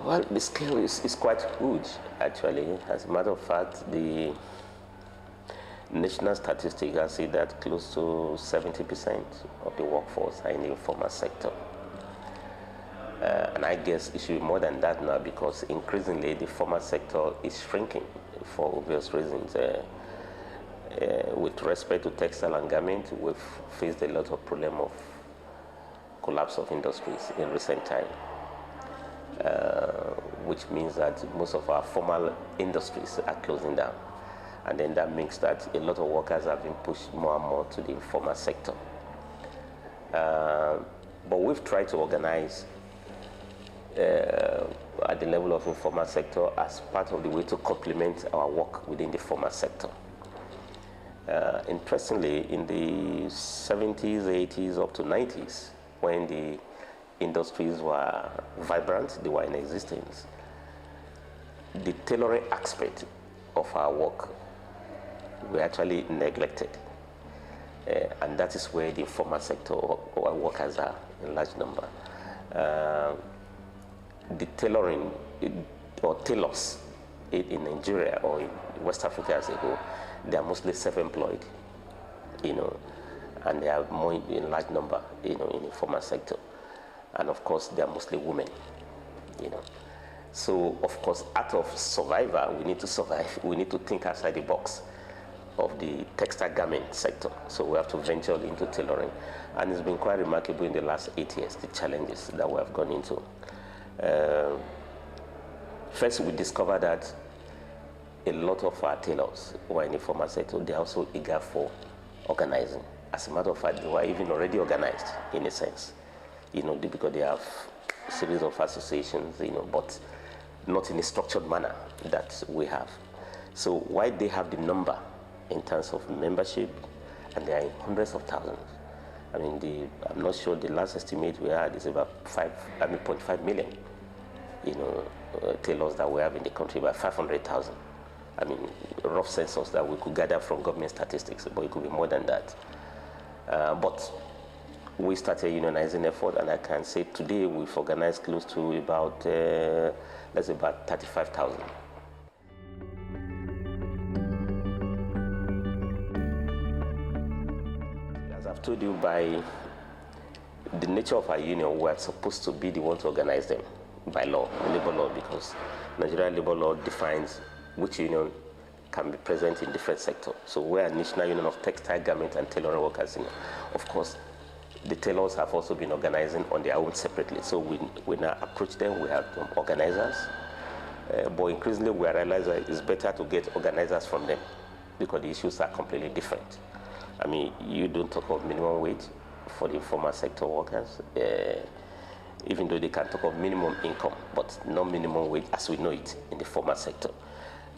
Well, the scale is quite huge, actually. As a matter of fact, the national statistics has said that close to 70% of the workforce are in the informal sector. And I guess it should be more than that now, because increasingly the formal sector is shrinking for obvious reasons. With respect to textile and garment, we've faced a lot of problem of collapse of industries in recent time, which means that most of our formal industries are closing down. And then that means that a lot of workers have been pushed more and more to the informal sector. But we've tried to organize at the level of informal sector as part of the way to complement our work within the formal sector. Interestingly, in the 70s, 80s, up to 90s, when the industries were vibrant, they were in existence, the tailoring aspect of our work were actually neglected. And that is where the informal sector or workers are in large number. The tailoring or tailors in Nigeria or in West Africa as a whole, they are mostly self-employed, and they are more in large number, in the informal sector. And of course, they are mostly women, So, of course, out of survival, we need to survive. We need to think outside the box of the textile garment sector. So we have to venture into tailoring. And it's been quite remarkable in the last 8 years, the challenges that we have gone into. First, we discovered that a lot of our tailors who are in the formal sector, they are also eager for organizing. As a matter of fact, they were even already organized in a sense, because they have a series of associations, but not in a structured manner that we have. So why they have the number in terms of membership, and they are in hundreds of thousands. I mean, I'm not sure the last estimate we had is about 0.5 million, tailors that we have in the country, about 500,000. I mean, rough census that we could gather from government statistics, but it could be more than that. But we started unionizing effort, and I can say today we've organized close to about, let's say about 35,000. As I've told you, by the nature of our union, we're supposed to be the one to organize them by law, labor law, because Nigerian labor law defines which union can be present in different sectors. So we're a National Union of Textile, Garment and Tailoring Workers. Of course, the tailors have also been organizing on their own separately. So we now approach them, we have organizers, but increasingly we realize that it's better to get organizers from them because the issues are completely different. I mean, you don't talk of minimum wage for the informal sector workers, even though they can talk of minimum income, but no minimum wage as we know it in the formal sector.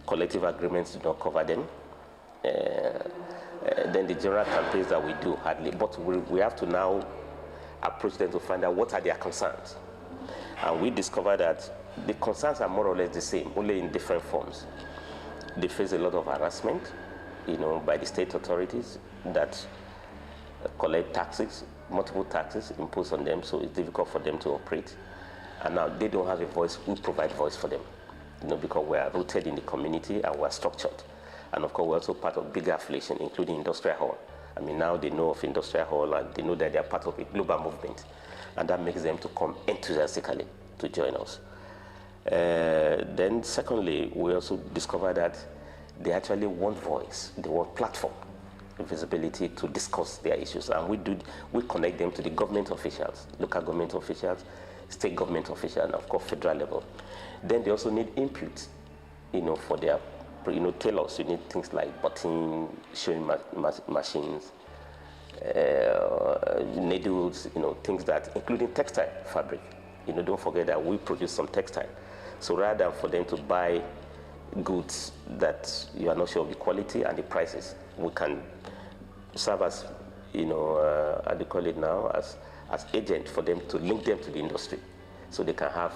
Collective agreements do not cover them. Then the general campaigns that we do hardly, but we have to now approach them to find out what are their concerns. And we discover that the concerns are more or less the same, only in different forms. They face a lot of harassment, by the state authorities that collect taxes, multiple taxes imposed on them, so it's difficult for them to operate. And now they don't have a voice. We provide voice for them, because we are rooted in the community and we are structured. And of course, we're also part of bigger affiliation, including IndustriALL. I mean, now they know of IndustriALL and they know that they are part of a global movement. And that makes them to come enthusiastically to join us. Then secondly, we also discovered that they actually want voice, they want platform, visibility to discuss their issues. And we connect them to the government officials, local government officials, state government officials, and of course, federal level. Then they also need input, for their, tailors. You need things like button, sewing machines, needles, things that, including textile fabric. Don't forget that we produce some textile. So rather than for them to buy goods that you are not sure of the quality and the prices, we can serve as, how do you call it now, as agent for them to link them to the industry. So they can have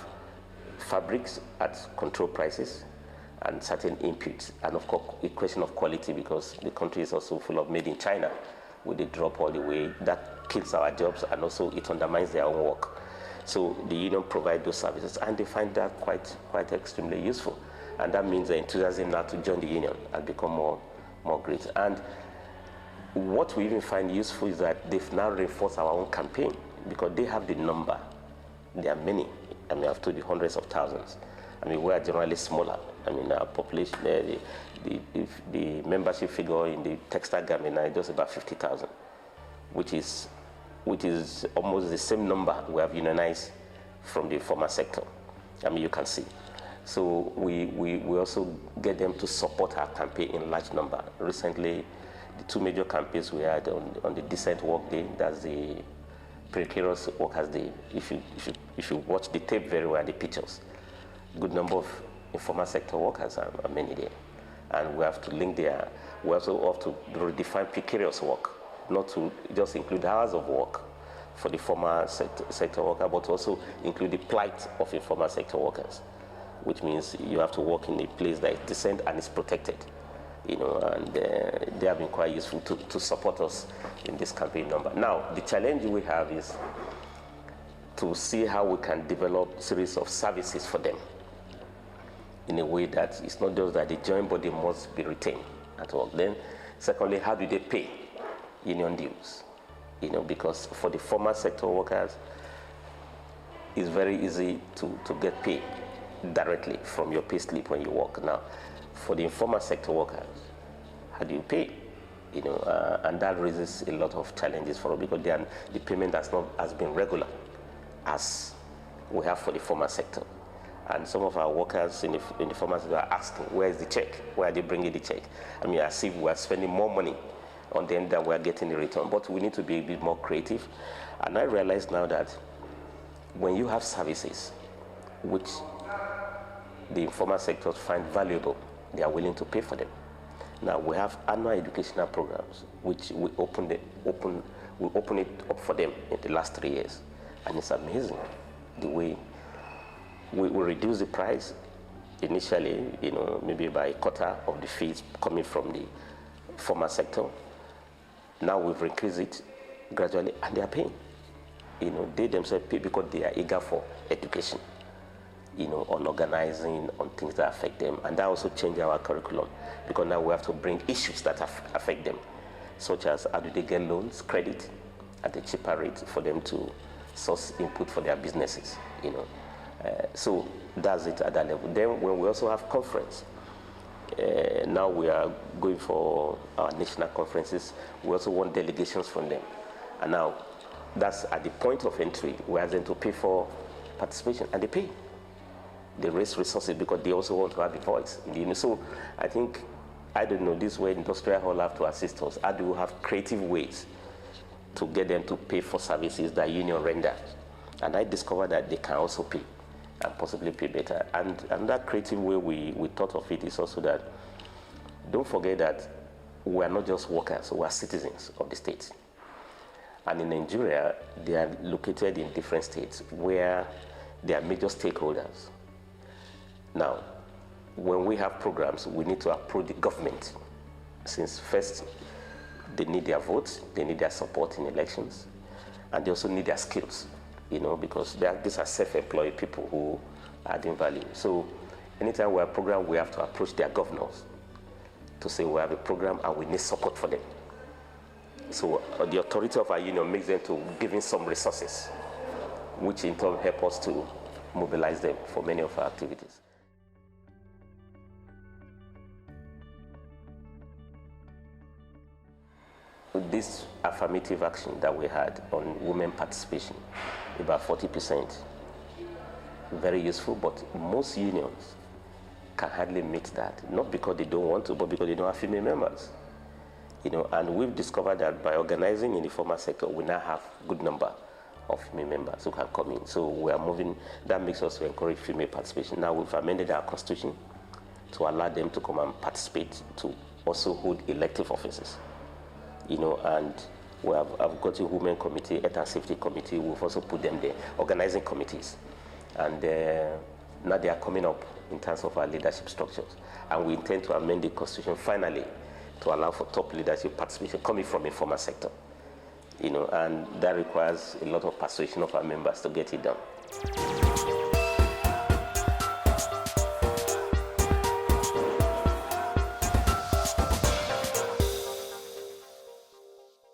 fabrics at control prices and certain inputs, and of course a question of quality, because the country is also full of made in China. With the drop all the way, that kills our jobs and also it undermines their own work. So the union provide those services, and they find that quite extremely useful. And that means the enthusiasm now to join the union has become more great. And what we even find useful is that they've now reinforced our own campaign, because they have the number. There are many. I mean, I've told you hundreds of thousands. I mean, we are generally smaller. I mean, our population, the membership figure in the textile garment now is just about 50,000, which is almost the same number we have unionized from the formal sector. I mean, you can see. So we also get them to support our campaign in large number. Recently, the two major campaigns we had on the Decent Work Day, that's the Precarious Workers Day. If you watch the tape very well, the pictures, good number of informal sector workers are many there. And we have to link there. We also have to redefine precarious work, not to just include hours of work for the formal sector worker, but also include the plight of informal sector workers, which means you have to work in a place that is decent and is protected. You know, and they have been quite useful to support us in this campaign number. Now, the challenge we have is to see how we can develop a series of services for them in a way that it's not just that they join, but they must be retained at work. Then, secondly, how do they pay union dues? You know, because for the formal sector workers, it's very easy to get paid directly from your pay slip when you work. Now, for the informal sector workers, how do you pay? You know, and that raises a lot of challenges for us, because the payment has been regular as we have for the formal sector. And some of our workers in the formal sector are asking, where is the check? Where are they bringing the check? I mean, as if we are spending more money on them than we are getting in return. But we need to be a bit more creative. And I realize now that when you have services which the informal sectors find valuable, they are willing to pay for them. Now, we have annual educational programs which we open it up for them in the last 3 years. And it's amazing the way we reduce the price initially, you know, maybe by a quarter of the fees coming from the formal sector. Now we've increased it gradually, and they are paying. You know, they themselves pay because they are eager for education, you know, on organizing, on things that affect them. And that also changed our curriculum, because now we have to bring issues that affect them, such as how do they get loans, credit at a cheaper rate for them to source input for their businesses, you know. So that's it at that level. Then when we also have conference, now we are going for our national conferences, we also want delegations from them. And now that's at the point of entry, we ask them to pay for participation, and they pay. They raise resources because they also want to have a voice in the union. So I think, I don't know, this way IndustriALL have to assist us. How do we have creative ways to get them to pay for services that union renders? And I discovered that they can also pay, and possibly pay better. And that creative way we thought of it is also that, don't forget that we are not just workers, we are citizens of the state. And in Nigeria, they are located in different states where they are major stakeholders. Now, when we have programs, we need to approach the government, since first, they need their votes, they need their support in elections, and they also need their skills, you know, because these are self-employed people who are adding value. So anytime we have a program, we have to approach their governors to say we have a program and we need support for them. So the authority of our union makes them to giving some resources, which in turn help us to mobilize them for many of our activities. This affirmative action that we had on women participation, about 40%, very useful, but most unions can hardly meet that, not because they don't want to, but because they don't have female members. You know, and we've discovered that by organizing in the formal sector, we now have a good number of female members who can come in. So we are moving, that makes us to encourage female participation. Now we've amended our constitution to allow them to come and participate, to also hold elective offices. You know, and I've got a women committee, health and safety committee. We've also put them there, organizing committees. And now they are coming up in terms of our leadership structures. And we intend to amend the constitution finally to allow for top leadership participation coming from the informal sector. You know, and that requires a lot of persuasion of our members to get it done. you.